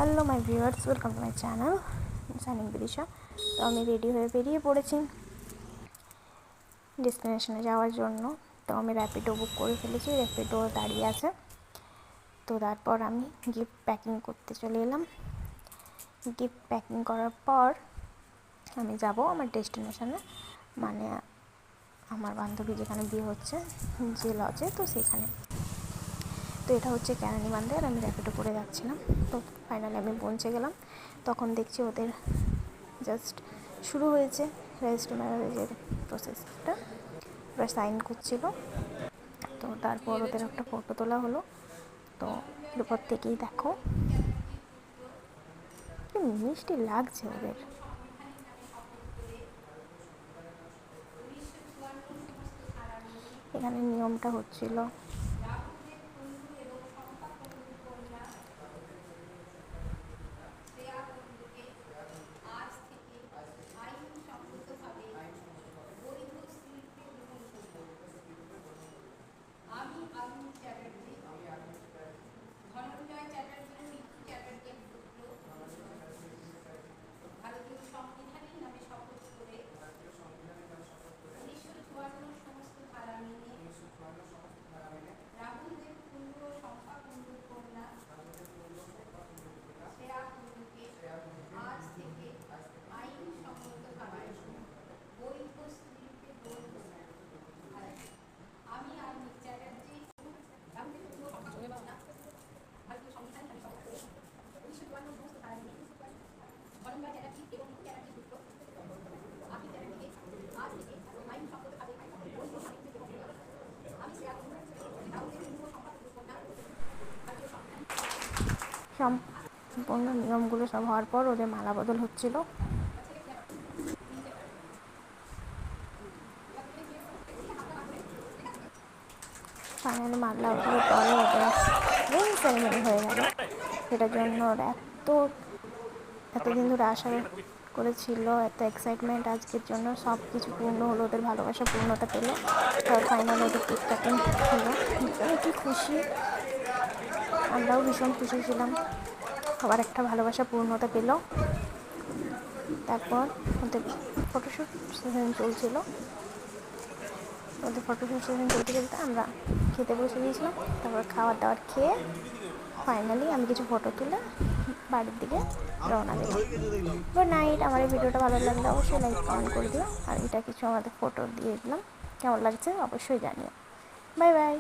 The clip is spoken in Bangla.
Hello my viewers, welcome to my channel সানিং বিদিশা। তো আমি রেডি হয়ে বেরিয়ে পড়েছি ডেস্টিনেশনে যাওয়ার জন্য। তো আমি র্যাপিডো বুক করে ফেলেছি, র্যাপিডো দাঁড়িয়ে আছে। তো তারপর আমি গিফট প্যাকিং করতে চলে এলাম। গিফট প্যাকিং করার পর আমি যাব আমার ডেস্টিনেশনে, মানে আমার বান্ধবী যেখানে বিয়ে হচ্ছে যে লজে, তো সেখানে। তো এটা হচ্ছে ক্যারানি বান্দার। আমি র্যাপিডো করে যাচ্ছিলাম। তো ফাইনালি আমি পৌঁছে গেলাম। তখন দেখছি ওদের জাস্ট শুরু হয়েছে রেজিস্ট্রি ম্যারেজের প্রসেসটা, ওরা সাইন করছিল। তো তারপর ওদের একটা ফটো তোলা হলো। তো এরপর থেকেই দেখো কি মিষ্টি লাগছে ওদের। এখানে নিয়মটা হচ্ছিল সম্পূর্ণ নিয়মগুলো সব হওয়ার পর ওদের মালা বদল হচ্ছিল। ফাইনালি মালা বদলের পরে ওদের রিং সেরেমনি হয়ে গেল। সেটার জন্য ওরা এতদিন ধরে আশা করেছিল, এত এক্সাইটমেন্ট আজকের জন্য, সব কিছু পূর্ণ হলো, ওদের ভালোবাসা পূর্ণতা পেল। আর ফাইনালি ওদের কেক কাটিং হলো। কি খুশি, আমরাও ভীষণ খুশি ছিলাম, সবার একটা ভালোবাসা পূর্ণতা পেল। তারপর ওদের ফটোশ্যুট সেশন চলছিল। ওদের ফটোশ্যুট সেশন চলতে চলতে আমরা খেতে বসে গিয়েছিলাম। তারপর খাবার দাবার খেয়ে ফাইনালি আমি কিছু ফটো তুলে বাড়ির দিকে রওনা দিলাম। Good night. আমার এই ভিডিওটা ভালো লাগলে অবশ্যই লাইক কমেন্ট করে দিও। আর এটা কিছু আমাদের ফটো দিয়ে দিলাম, কেমন লাগছে অবশ্যই জানিও। Bye bye.